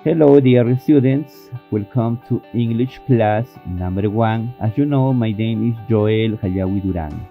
Hello, dear students. Welcome to English class number 1. As you know, my name is Joel Hayawi Durán.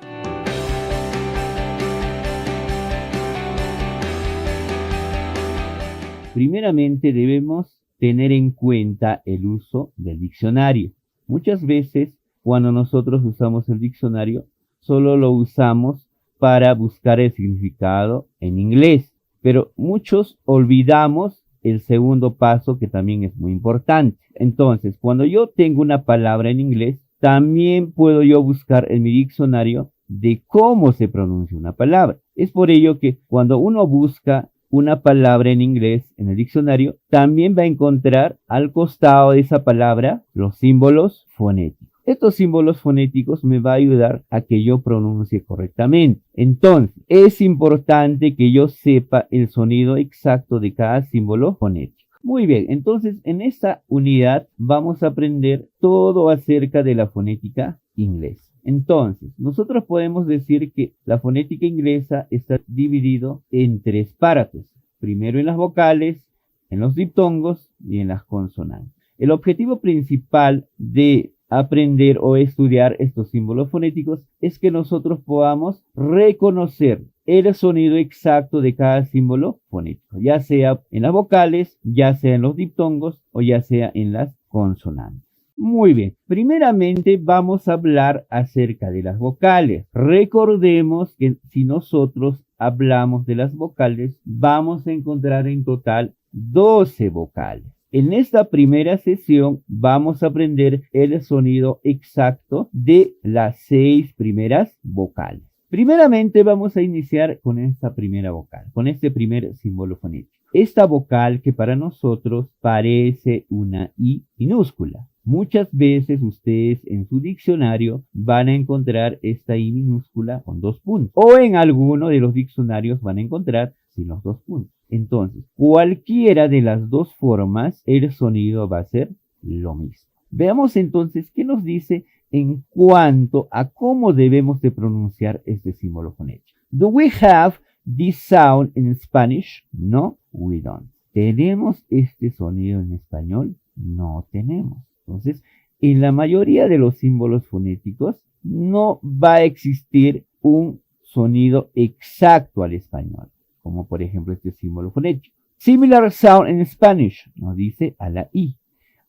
Primeramente debemos tener en cuenta el uso del diccionario. Muchas veces, cuando nosotros usamos el diccionario, solo lo usamos para buscar el significado en inglés, pero muchos olvidamos el segundo paso, que también es muy importante. Entonces, cuando yo tengo una palabra en inglés, también puedo yo buscar en mi diccionario de cómo se pronuncia una palabra. Es por ello que cuando uno busca una palabra en inglés en el diccionario, también va a encontrar al costado de esa palabra los símbolos fonéticos. Estos símbolos fonéticos me va a ayudar a que yo pronuncie correctamente. Entonces, es importante que yo sepa el sonido exacto de cada símbolo fonético. Muy bien, entonces en esta unidad vamos a aprender todo acerca de la fonética inglesa. Entonces, nosotros podemos decir que la fonética inglesa está dividido en tres partes. Primero en las vocales, en los diptongos y en las consonantes. El objetivo principal de aprender o estudiar estos símbolos fonéticos es que nosotros podamos reconocer el sonido exacto de cada símbolo fonético, ya sea en las vocales, ya sea en los diptongos o ya sea en las consonantes. Muy bien, primeramente vamos a hablar acerca de las vocales. Recordemos que si nosotros hablamos de las vocales, vamos a encontrar en total 12 vocales. En esta primera sesión vamos a aprender el sonido exacto de las 6 primeras vocales. Primeramente vamos a iniciar con esta primera vocal, con este primer símbolo fonético. Esta vocal que para nosotros parece una I minúscula. Muchas veces ustedes en su diccionario van a encontrar esta I minúscula con 2 puntos. O en alguno de los diccionarios van a encontrar sin los 2 puntos. Entonces, cualquiera de las dos formas, el sonido va a ser lo mismo. Veamos entonces qué nos dice en cuanto a cómo debemos de pronunciar este símbolo fonético. Do we have this sound in Spanish? No, we don't. ¿Tenemos este sonido en español? No tenemos. Entonces, en la mayoría de los símbolos fonéticos no va a existir un sonido exacto al español, como por ejemplo este símbolo fonético. Similar sound in Spanish, nos dice a la I.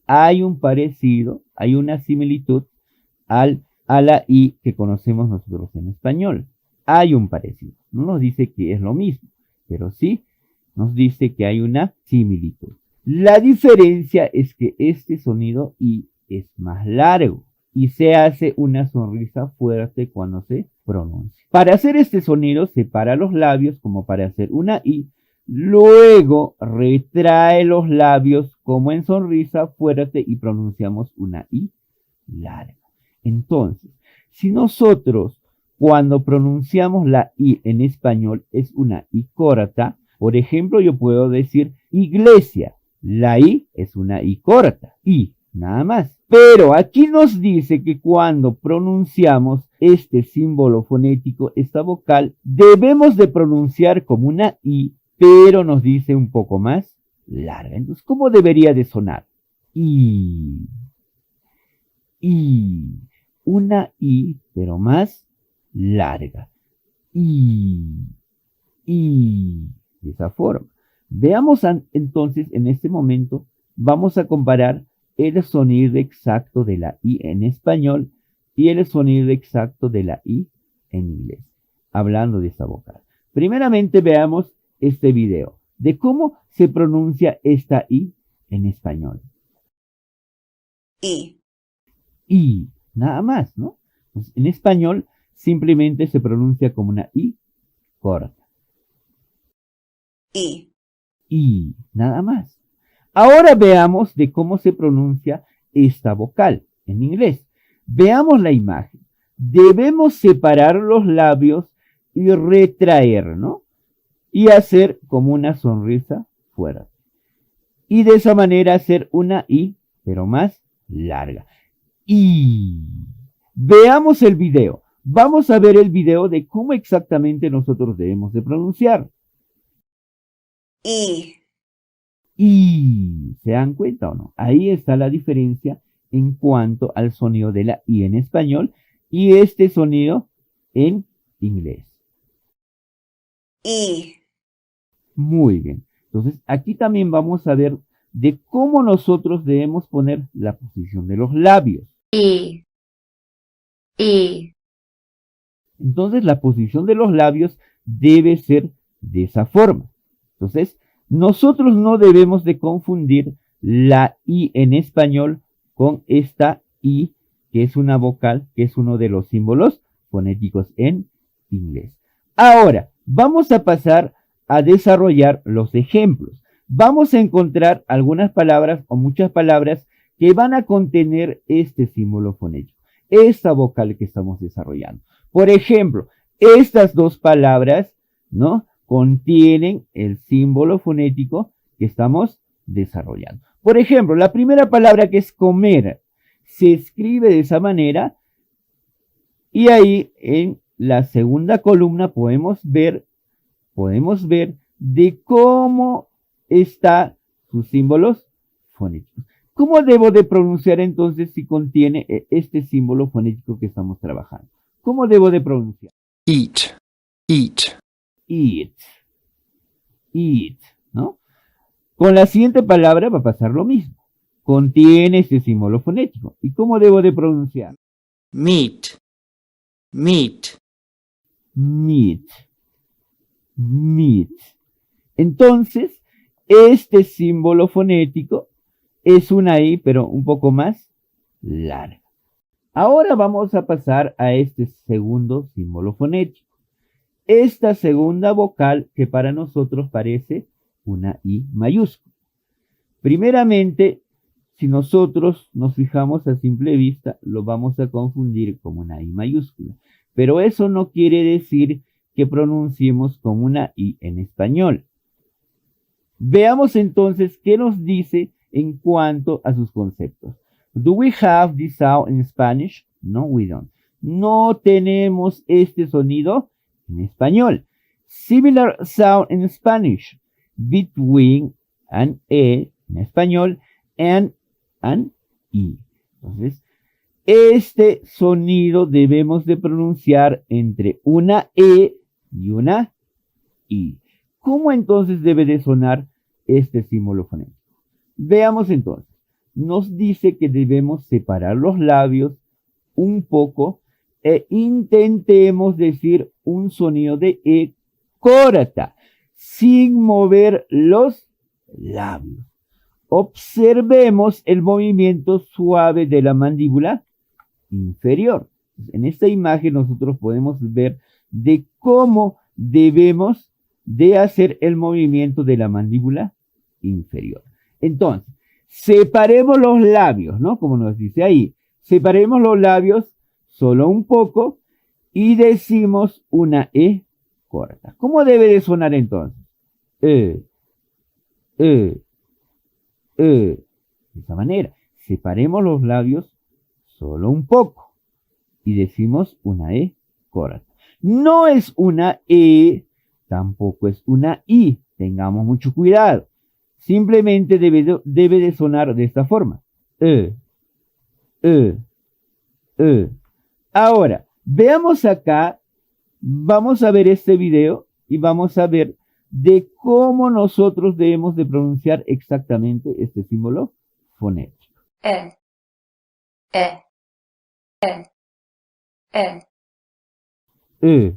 Hay un parecido, hay una similitud a la I que conocemos nosotros en español. Hay un parecido. No nos dice que es lo mismo, pero sí nos dice que hay una similitud. La diferencia es que este sonido I es más largo y se hace una sonrisa fuerte cuando se pronuncia. Para hacer este sonido, separa los labios como para hacer una I, luego retrae los labios como en sonrisa fuerte y pronunciamos una I larga. Entonces, si nosotros cuando pronunciamos la I en español es una I corta, por ejemplo, yo puedo decir iglesia. La I es una I corta, I, nada más. Pero aquí nos dice que cuando pronunciamos este símbolo fonético, esta vocal, debemos de pronunciar como una I, pero nos dice un poco más larga. Entonces, ¿cómo debería de sonar? I, I, una I, pero más larga. I, de esa forma. Veamos entonces en este momento, vamos a comparar el sonido exacto de la I en español y el sonido exacto de la I en inglés, hablando de esta vocal. Primeramente veamos este video de cómo se pronuncia esta I en español. I. I, nada más, ¿no? Pues en español simplemente se pronuncia como una I corta. I. I, nada más. Ahora veamos de cómo se pronuncia esta vocal en inglés. Veamos la imagen. Debemos separar los labios y retraer, ¿no? Y hacer como una sonrisa fuerte. Y de esa manera hacer una I, pero más larga. I. Veamos el video. Vamos a ver el video de cómo exactamente nosotros debemos de pronunciar. I. I. ¿Se dan cuenta o no? Ahí está la diferencia en cuanto al sonido de la I en español y este sonido en inglés. I, Muy bien. Entonces, aquí también vamos a ver de cómo nosotros debemos poner la posición de los labios. I, I, Entonces, la posición de los labios debe ser de esa forma. Entonces, nosotros no debemos de confundir la I en español con esta I, que es una vocal, que es uno de los símbolos fonéticos en inglés. Ahora, vamos a pasar a desarrollar los ejemplos. Vamos a encontrar algunas palabras o muchas palabras que van a contener este símbolo fonético, esta vocal que estamos desarrollando. Por ejemplo, estas dos palabras, ¿no?, contienen el símbolo fonético que estamos desarrollando. Por ejemplo, la primera palabra, que es comer, se escribe de esa manera y ahí en la segunda columna podemos ver de cómo están sus símbolos fonéticos. ¿Cómo debo de pronunciar entonces si contiene este símbolo fonético que estamos trabajando? ¿Cómo debo de pronunciar? Eat, eat, Eat, eat, ¿no? Con la siguiente palabra va a pasar lo mismo. Contiene este símbolo fonético. ¿Y cómo debo de pronunciar? meat, meat, Meat, meat. Entonces, este símbolo fonético es una I, pero un poco más larga. Ahora vamos a pasar a este segundo símbolo fonético. Esta segunda vocal que para nosotros parece una I mayúscula. Primeramente, si nosotros nos fijamos a simple vista, lo vamos a confundir como una I mayúscula. Pero eso no quiere decir que pronunciemos como una I en español. Veamos entonces qué nos dice en cuanto a sus conceptos. Do we have this sound in Spanish? No, we don't. No tenemos este sonido en español. Similar sound in Spanish between an E en español and an I. Entonces, este sonido debemos de pronunciar entre una E y una I. ¿Cómo entonces debe de sonar este símbolo fonético? Veamos entonces. Nos dice que debemos separar los labios un poco e intentemos decir un sonido de E corta, sin mover los labios. Observemos el movimiento suave de la mandíbula inferior. En esta imagen nosotros podemos ver de cómo debemos de hacer el movimiento de la mandíbula inferior. Entonces, separemos los labios, ¿no? Como nos dice ahí. Separemos los labios solo un poco y decimos una E corta. ¿Cómo debe de sonar entonces? De esa manera. Separemos los labios solo un poco y decimos una E corta. No es una E, tampoco es una I. Tengamos mucho cuidado. Simplemente debe de sonar de esta forma. Ahora, veamos acá, vamos a ver este video y vamos a ver de cómo nosotros debemos de pronunciar exactamente este símbolo fonético. E, E, E,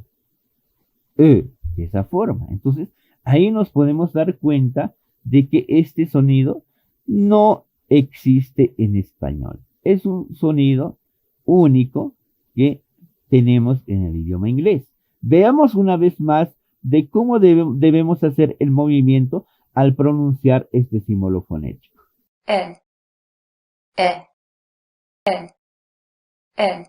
E. De esa forma. Entonces, ahí nos podemos dar cuenta de que este sonido no existe en español. Es un sonido único que tenemos en el idioma inglés. Veamos una vez más de cómo debemos hacer el movimiento al pronunciar este símbolo fonético. E, E, E, E.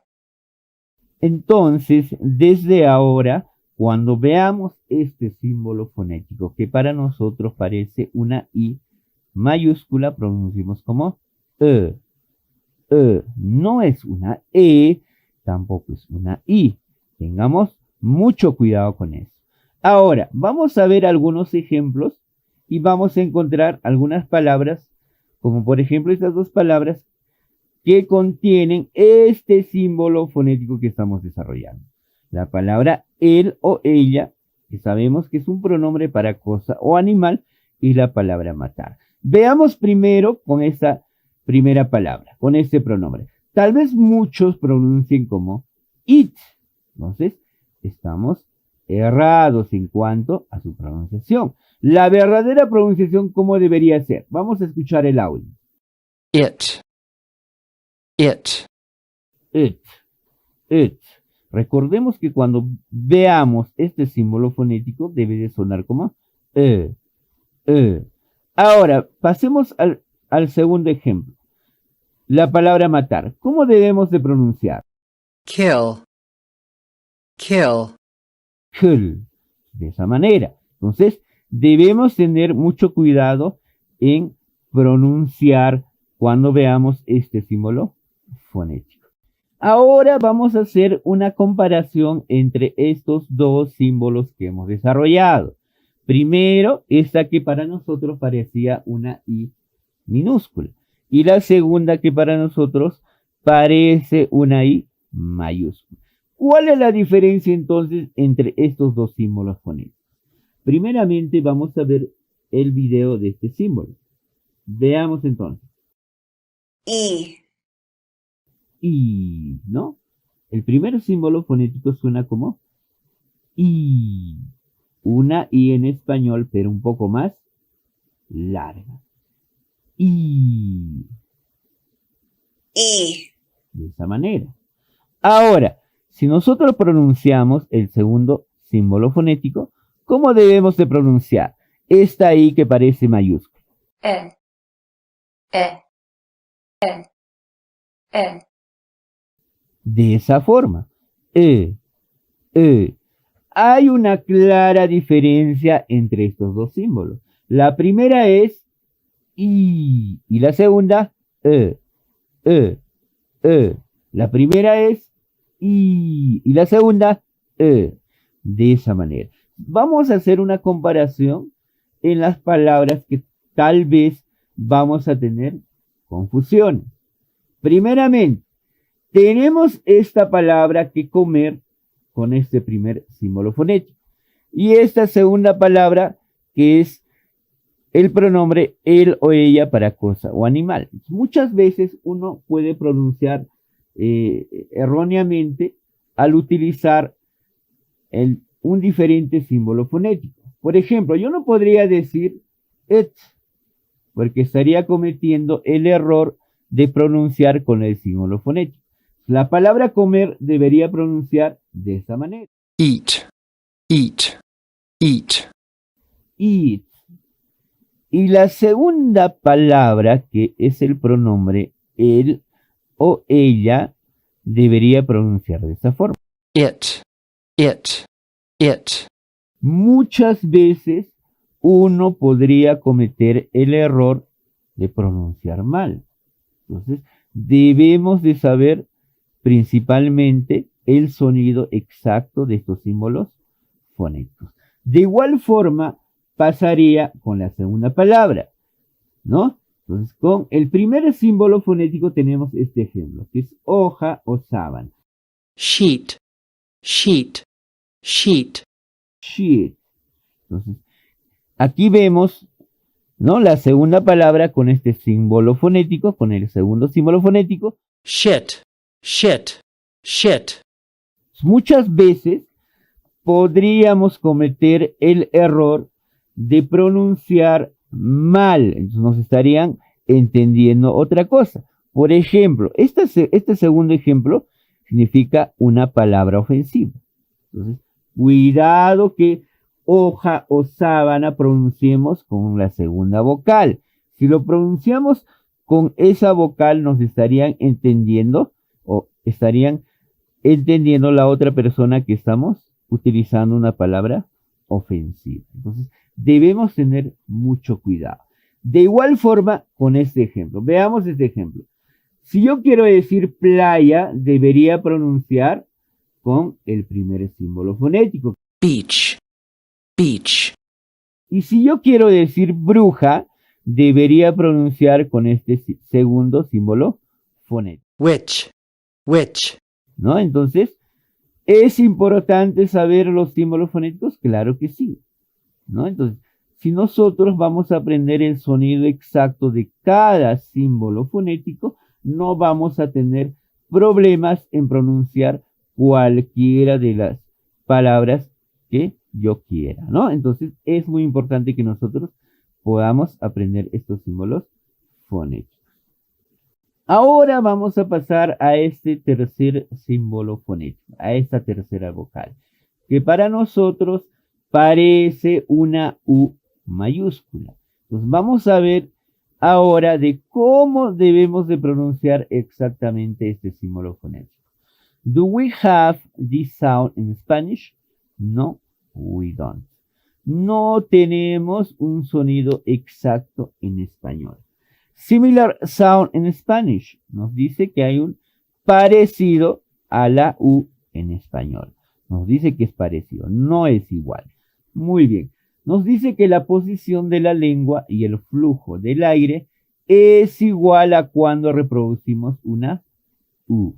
Entonces, desde ahora, cuando veamos este símbolo fonético que para nosotros parece una I mayúscula, pronunciamos como E. No es una E, tampoco es una I. Tengamos mucho cuidado con eso. Ahora, vamos a ver algunos ejemplos y vamos a encontrar algunas palabras como por ejemplo estas dos palabras que contienen este símbolo fonético que estamos desarrollando. La palabra él o ella, que sabemos que es un pronombre para cosa o animal, y la palabra matar. Veamos primero con esta primera palabra, con este pronombre. Tal vez muchos pronuncien como it. Entonces, estamos errados en cuanto a su pronunciación. La verdadera pronunciación, ¿cómo debería ser? Vamos a escuchar el audio. It. It. It. It. Recordemos que cuando veamos este símbolo fonético debe de sonar como Ahora, pasemos al segundo ejemplo. La palabra matar. ¿Cómo debemos de pronunciar? Kill. Kill. Kill. De esa manera. Entonces, debemos tener mucho cuidado en pronunciar cuando veamos este símbolo fonético. Ahora vamos a hacer una comparación entre estos dos símbolos que hemos desarrollado. Primero, esta que para nosotros parecía una I minúscula. Y la segunda que para nosotros parece una I mayúscula. ¿Cuál es la diferencia entonces entre estos dos símbolos fonéticos? Primeramente vamos a ver el video de este símbolo. Veamos entonces. I, I, ¿no? El primer símbolo fonético suena como I. Una I en español, pero un poco más larga. I. De esa manera. Ahora, si nosotros pronunciamos el segundo símbolo fonético, ¿cómo debemos de pronunciar esta I que parece mayúscula? E, De esa forma. Hay una clara diferencia entre estos dos símbolos. La primera es I y la segunda La primera es I y la segunda de esa manera. Vamos a hacer una comparación en las palabras que tal vez vamos a tener confusión. Primeramente, tenemos esta palabra que comer con este primer símbolo fonético. Y esta segunda palabra que es el pronombre él o ella para cosa o animal. Muchas veces uno puede pronunciar erróneamente al utilizar un diferente símbolo fonético. Por ejemplo, yo no podría decir it, porque estaría cometiendo el error de pronunciar con el símbolo fonético. La palabra comer debería pronunciar de esta manera. Eat. Eat. Eat. Eat. Y la segunda palabra, que es el pronombre él o ella, debería pronunciar de esta forma. It. It. It. Muchas veces uno podría cometer el error de pronunciar mal. Entonces, debemos de saber principalmente el sonido exacto de estos símbolos fonéticos. De igual forma, pasaría con la segunda palabra, ¿no? Entonces, con el primer símbolo fonético tenemos este ejemplo, que es hoja o sábana. Sheet. Sheet. Sheet. Sheet. Entonces, aquí vemos, ¿no? La segunda palabra con este símbolo fonético, con el segundo símbolo fonético. Shit. Shit. Shit. Muchas veces podríamos cometer el error de pronunciar mal. Entonces nos estarían entendiendo otra cosa. Por ejemplo, este segundo ejemplo significa una palabra ofensiva. Entonces, cuidado que hoja o sábana pronunciemos con la segunda vocal. Si lo pronunciamos con esa vocal, nos estarían entendiendo o estarían entendiendo la otra persona que estamos utilizando una palabra ofensiva. Entonces, debemos tener mucho cuidado. De igual forma, con este ejemplo. Veamos este ejemplo. Si yo quiero decir playa, debería pronunciar con el primer símbolo fonético. Beach. Beach. Y si yo quiero decir bruja, debería pronunciar con este segundo símbolo fonético, which, which, ¿no? Entonces, ¿es importante saber los símbolos fonéticos? Claro que sí, ¿no? Entonces, si nosotros vamos a aprender el sonido exacto de cada símbolo fonético, no vamos a tener problemas en pronunciar cualquiera de las palabras que yo quiera, ¿no? Entonces, es muy importante que nosotros podamos aprender estos símbolos fonéticos. Ahora vamos a pasar a este tercer símbolo fonético, a esta tercera vocal, que para nosotros parece una U mayúscula. Entonces vamos a ver ahora de cómo debemos de pronunciar exactamente este símbolo fonético. Do we have this sound in Spanish? No, we don't. No tenemos un sonido exacto en español. Similar sound in Spanish. Nos dice que hay un parecido a la U en español. Nos dice que es parecido, no es igual. Muy bien. Nos dice que la posición de la lengua y el flujo del aire es igual a cuando reproducimos una U.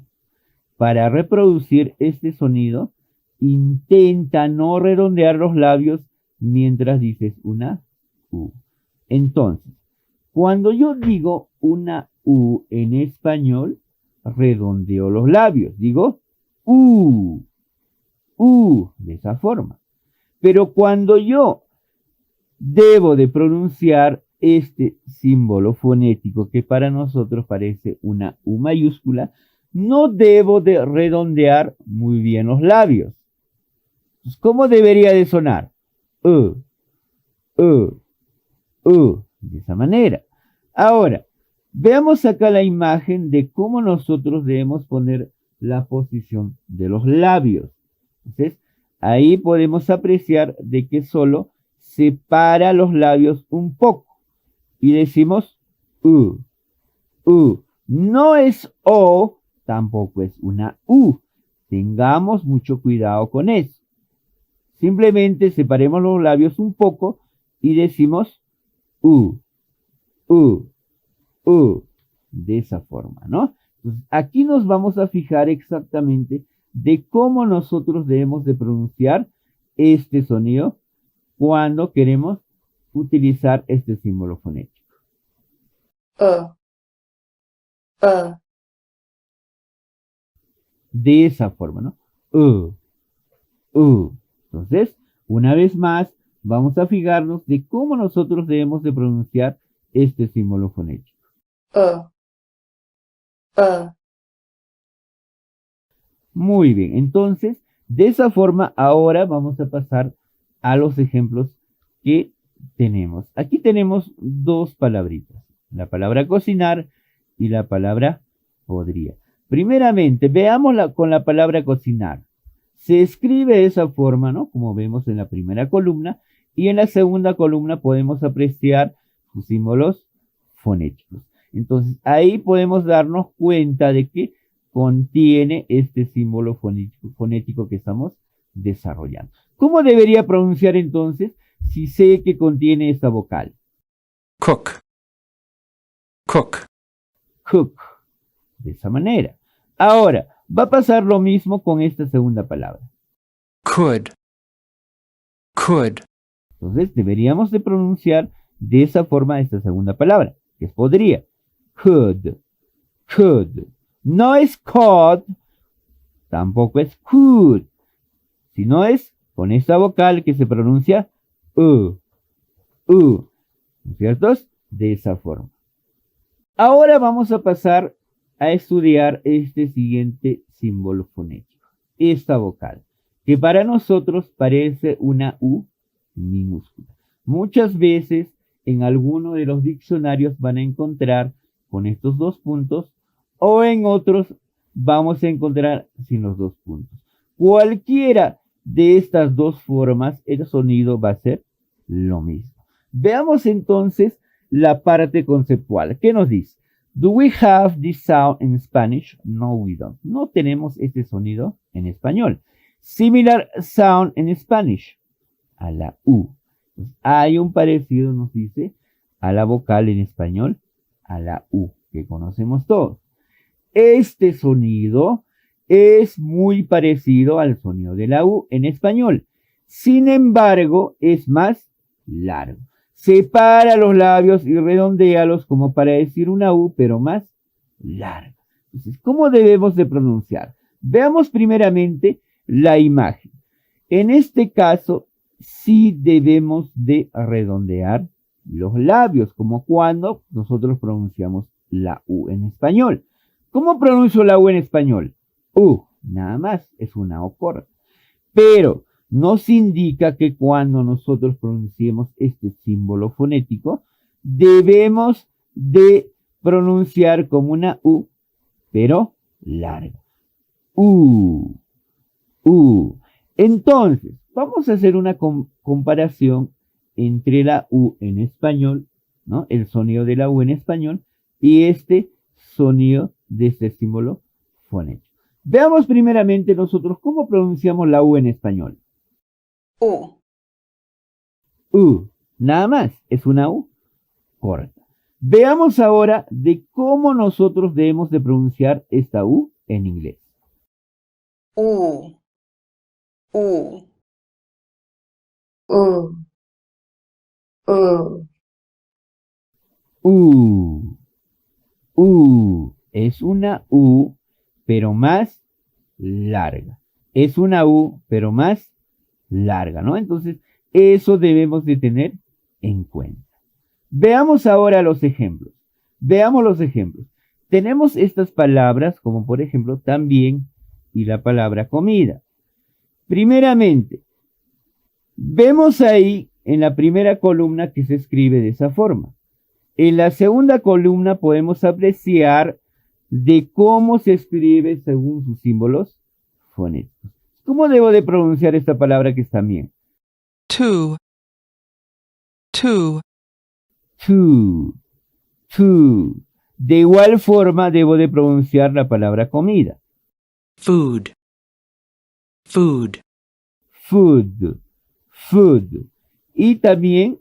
Para reproducir este sonido, intenta no redondear los labios mientras dices una U. Entonces, cuando yo digo una U en español, redondeo los labios. Digo U, de esa forma. Pero cuando yo debo de pronunciar este símbolo fonético que para nosotros parece una U mayúscula, no debo de redondear muy bien los labios. Entonces, ¿cómo debería de sonar? De esa manera. Ahora, veamos acá la imagen de cómo nosotros debemos poner la posición de los labios. Entonces, ahí podemos apreciar de que solo separa los labios un poco y decimos No es O, tampoco es una U. Tengamos mucho cuidado con eso. Simplemente separemos los labios un poco y decimos de esa forma, ¿no? Entonces, aquí nos vamos a fijar exactamente de cómo nosotros debemos de pronunciar este sonido cuando queremos utilizar este símbolo fonético. De esa forma, ¿no? Entonces, una vez más, vamos a fijarnos de cómo nosotros debemos de pronunciar este símbolo fonético. Muy bien, entonces, de esa forma, ahora vamos a pasar a los ejemplos que tenemos. Aquí tenemos dos palabritas, la palabra cocinar y la palabra podría. Primeramente, veámosla con la palabra cocinar. Se escribe de esa forma, ¿no? Como vemos en la primera columna, y en la segunda columna podemos apreciar sus símbolos fonéticos. Entonces, ahí podemos darnos cuenta de que contiene este símbolo fonético que estamos desarrollando. ¿Cómo debería pronunciar entonces si sé que contiene esta vocal? cook, cook, Cook. De esa manera. Ahora, va a pasar lo mismo con esta segunda palabra. could, could, Entonces, deberíamos de pronunciar de esa forma esta segunda palabra, que es podría. Could. No es could, tampoco es could, sino es con esta vocal que se pronuncia ¿no es cierto? De esa forma. Ahora vamos a pasar a estudiar este siguiente símbolo fonético, esta vocal, que para nosotros parece una U minúscula. Muchas veces en alguno de los diccionarios van a encontrar con estos dos puntos o en otros vamos a encontrar sin los dos puntos. Cualquiera de estas dos formas, el sonido va a ser lo mismo. Veamos entonces la parte conceptual. ¿Qué nos dice? Do we have this sound in Spanish? No, we don't. No tenemos este sonido en español. Similar sound in Spanish. A la U. Hay un parecido, nos dice, a la vocal en español, a la U, que conocemos todos. Este sonido es muy parecido al sonido de la U en español. Sin embargo, es más largo. Separa los labios y redondéalos como para decir una U, pero más larga. Entonces, ¿cómo debemos de pronunciar? Veamos primeramente la imagen. En este caso, sí debemos de redondear los labios, como cuando nosotros pronunciamos la U en español. ¿Cómo pronuncio la U en español? U, nada más, es una O corta. Pero nos indica que cuando nosotros pronunciemos este símbolo fonético, debemos de pronunciar como una U, pero larga. U, U. Entonces, vamos a hacer una comparación entre la U en español, ¿no? El sonido de la U en español y este sonido de este símbolo fonético. Veamos primeramente nosotros cómo pronunciamos la U en español. U, U, nada más, es una U corta. Veamos ahora de cómo nosotros debemos de pronunciar esta U en inglés. U, U, U, U, es una U, pero más larga. Es una U, pero más larga, ¿no? Entonces, eso debemos de tener en cuenta. Veamos ahora los ejemplos. Veamos los ejemplos. Tenemos estas palabras, como por ejemplo también y la palabra comida. Primeramente, vemos ahí en la primera columna que se escribe de esa forma. En la segunda columna podemos apreciar de cómo se escribe según sus símbolos fonéticos. ¿Cómo debo de pronunciar esta palabra que está bien? two, two, To, to. De igual forma debo de pronunciar la palabra comida. food, food, Food, food. Y también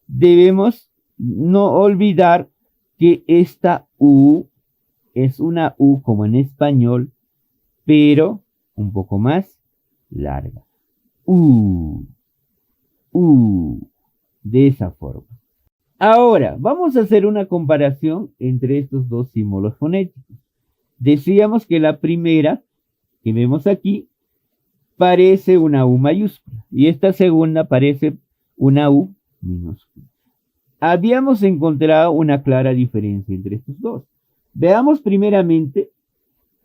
debemos no olvidar que esta U es una U como en español, pero un poco más larga. U, de esa forma. Ahora, vamos a hacer una comparación entre estos dos símbolos fonéticos. Decíamos que la primera, que vemos aquí, parece una U mayúscula y esta segunda parece una U minúscula. Habíamos encontrado una clara diferencia entre estos dos. Veamos primeramente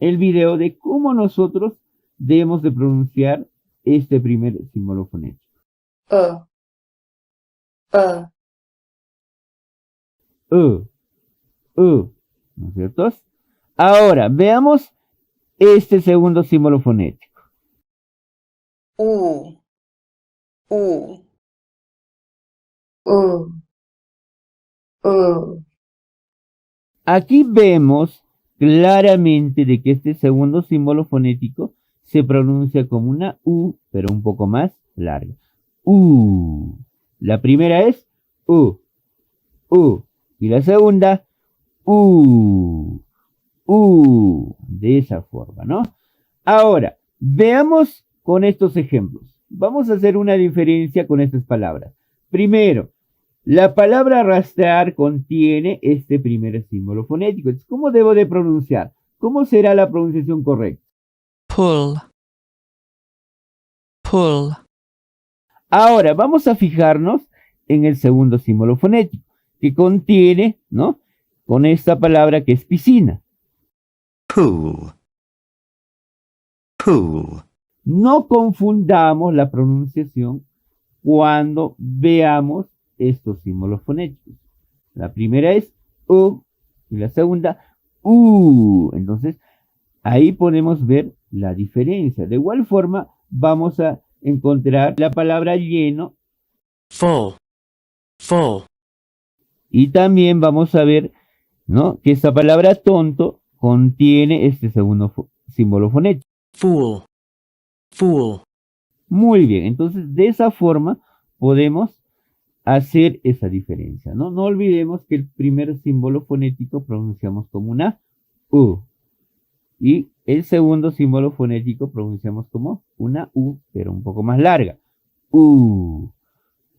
el video de cómo nosotros debemos de pronunciar este primer símbolo fonético. ¿No es cierto? Ahora, veamos este segundo símbolo fonético. U, Aquí vemos claramente de que este segundo símbolo fonético se pronuncia como una U, pero un poco más larga. La primera es U. Y la segunda, de esa forma, ¿no? Ahora, veamos con estos ejemplos. Vamos a hacer una diferencia con estas palabras. Primero, la palabra rastrear contiene este primer símbolo fonético. Entonces, ¿cómo debo de pronunciar? ¿Cómo será la pronunciación correcta? pull, pull, Ahora, vamos a fijarnos en el segundo símbolo fonético, que contiene, ¿no? Con esta palabra que es piscina. Pool. Pool. No confundamos la pronunciación cuando veamos estos símbolos fonéticos. La primera es U y la segunda U. Entonces, ahí podemos ver la diferencia. De igual forma, vamos a encontrar la palabra lleno full, full, y también vamos a ver, ¿no?, que esta palabra tonto contiene este segundo símbolo fonético. fool, fool, Muy bien, entonces de esa forma podemos hacer esa diferencia, ¿no? No olvidemos que el primer símbolo fonético pronunciamos como una U. Y el segundo símbolo fonético pronunciamos como una U, pero un poco más larga. U,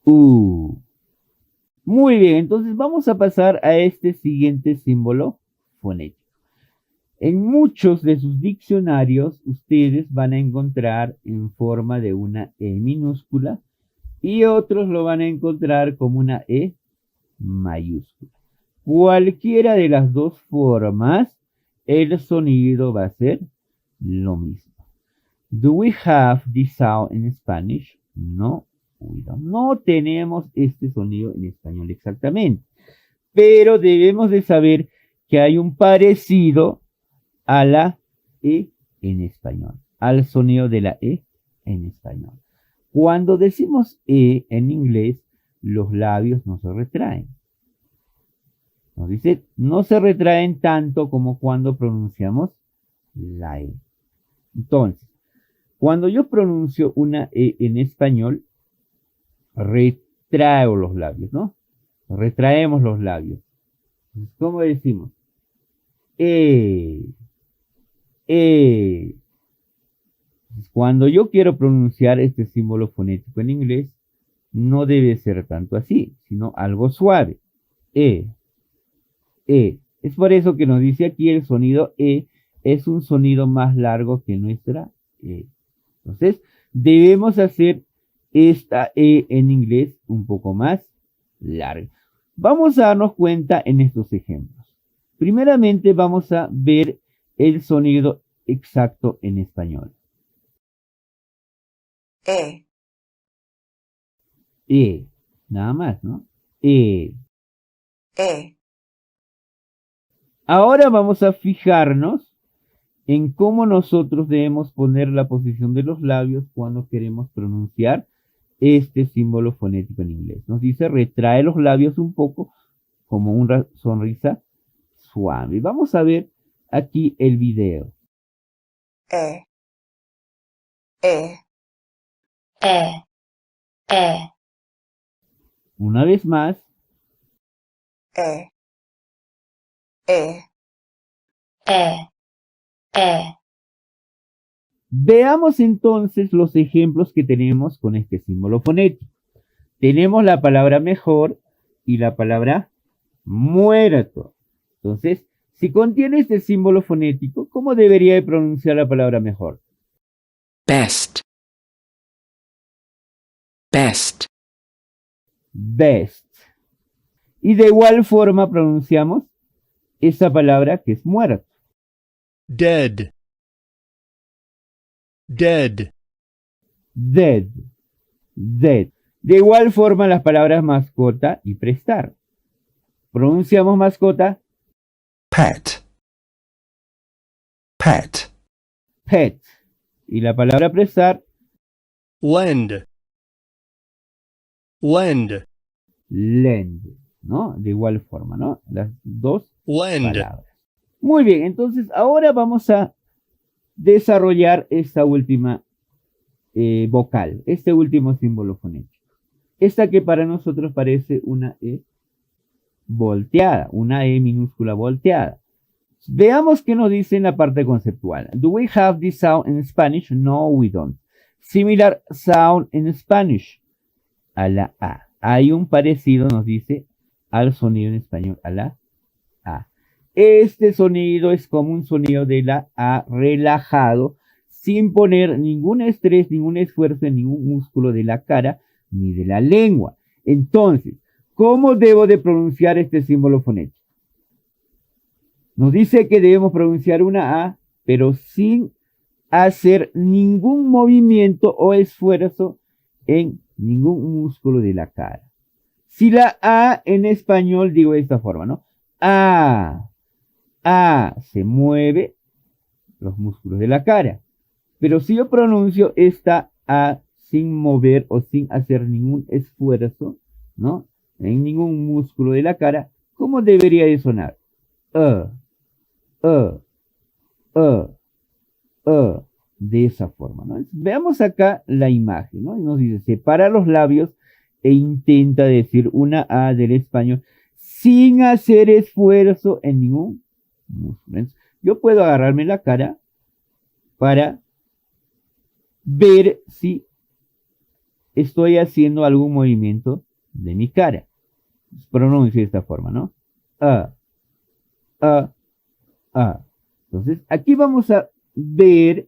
U. Muy bien, entonces vamos a pasar a este siguiente símbolo fonético. En muchos de sus diccionarios ustedes van a encontrar en forma de una E minúscula y otros lo van a encontrar como una E mayúscula. Cualquiera de las dos formas, el sonido va a ser lo mismo. Do we have this sound in Spanish? No, we don't. No tenemos este sonido en español exactamente, pero debemos de saber que hay un parecido a la E en español, al sonido de la E en español. Cuando decimos E en inglés, los labios no se retraen. Nos dice, no se retraen tanto como cuando pronunciamos la E. Entonces, cuando yo pronuncio una E en español, retraigo los labios, ¿no? Retraemos los labios. ¿Cómo decimos? E. E. Cuando yo quiero pronunciar este símbolo fonético en inglés, no debe ser tanto así, sino algo suave. E. E. Es por eso que nos dice aquí el sonido E es un sonido más largo que nuestra E. Entonces, debemos hacer esta E en inglés un poco más larga. Vamos a darnos cuenta en estos ejemplos. Primeramente vamos a ver el sonido exacto en español. E, E. Nada más, ¿no? E. E, Ahora vamos a fijarnos en cómo nosotros debemos poner la posición de los labios cuando queremos pronunciar este símbolo fonético en inglés. Nos dice retrae los labios un poco como una sonrisa suave. Vamos a ver aquí el video. E, E, E, E, Una vez más, E, E, E, E. veamos entonces los ejemplos que tenemos con este símbolo fonético. Tenemos la palabra mejor y la palabra muerto. Entonces, si contiene este símbolo fonético, ¿cómo debería de pronunciar la palabra mejor? best, best, Best. Y de igual forma pronunciamos esa palabra que es muerto. dead, dead, Dead. Dead. De igual forma las palabras mascota y prestar. Pronunciamos mascota, pet, pet, pet. Y la palabra prestar, lend, lend, lend. ¿No? De igual forma, ¿no? Las dos lend, palabras. Muy bien, entonces ahora vamos a desarrollar esta última vocal, este último símbolo fonético. Esta que para nosotros parece una E volteada, una E minúscula volteada. Veamos qué nos dice en la parte conceptual. Do we have this sound in Spanish? No, we don't. Similar sound in Spanish. A la A. Hay un parecido, nos dice, al sonido en español, a la A. Este sonido es como un sonido de la A relajado, sin poner ningún estrés, ningún esfuerzo en ningún músculo de la cara ni de la lengua. Entonces, ¿cómo debo de pronunciar este símbolo fonético? Nos dice que debemos pronunciar una A, pero sin hacer ningún movimiento o esfuerzo en ningún músculo de la cara. Si la A en español digo de esta forma, ¿no? A se mueve los músculos de la cara. Pero si yo pronuncio esta A sin mover o sin hacer ningún esfuerzo, ¿no? En ningún músculo de la cara, ¿cómo debería de sonar? De esa forma, ¿no? Veamos acá la imagen, ¿no? Y nos dice, separa los labios e intenta decir una A del español sin hacer esfuerzo en ningún músculo. Yo puedo agarrarme la cara para ver si estoy haciendo algún movimiento de mi cara. Pronuncio de esta forma, ¿no? A, A, A. Entonces, aquí vamos a ver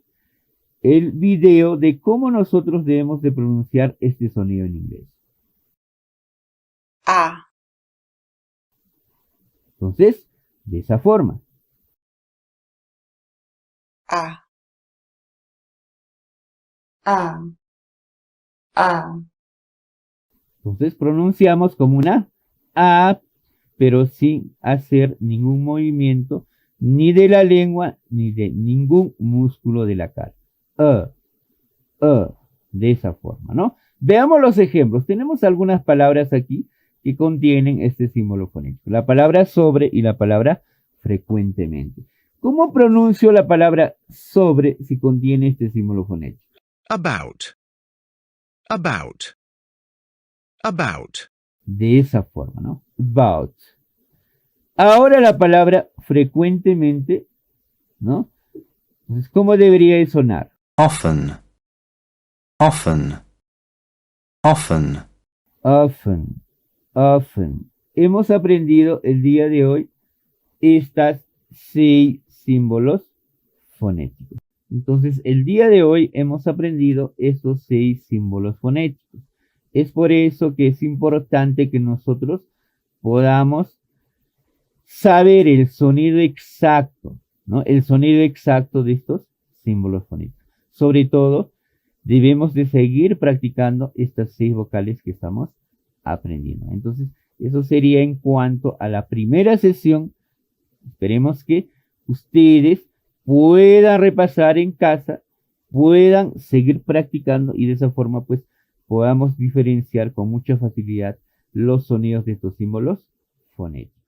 el video de cómo nosotros debemos de pronunciar este sonido en inglés. A, Entonces, de esa forma. A, A, A, Entonces pronunciamos como una A, pero sin hacer ningún movimiento ni de la lengua ni de ningún músculo de la cara. De esa forma, ¿no? Veamos los ejemplos. Tenemos algunas palabras aquí que contienen este símbolo fonético. La palabra sobre y la palabra frecuentemente. ¿Cómo pronuncio la palabra sobre si contiene este símbolo fonético? About. About. About. De esa forma, ¿no? About. Ahora la palabra frecuentemente, ¿no? Entonces, ¿cómo debería de sonar? Often. Often. Often. Often. Often. Hemos aprendido el día de hoy estas 6 símbolos fonéticos. Entonces, el día de hoy hemos aprendido estos 6 símbolos fonéticos. Es por eso que es importante que nosotros podamos saber el sonido exacto, ¿no? El sonido exacto de estos símbolos fonéticos. Sobre todo, debemos de seguir practicando estas 6 vocales que estamos aprendiendo. Entonces, eso sería en cuanto a la primera sesión. Esperemos que ustedes puedan repasar en casa, puedan seguir practicando y de esa forma pues podamos diferenciar con mucha facilidad los sonidos de estos símbolos fonéticos.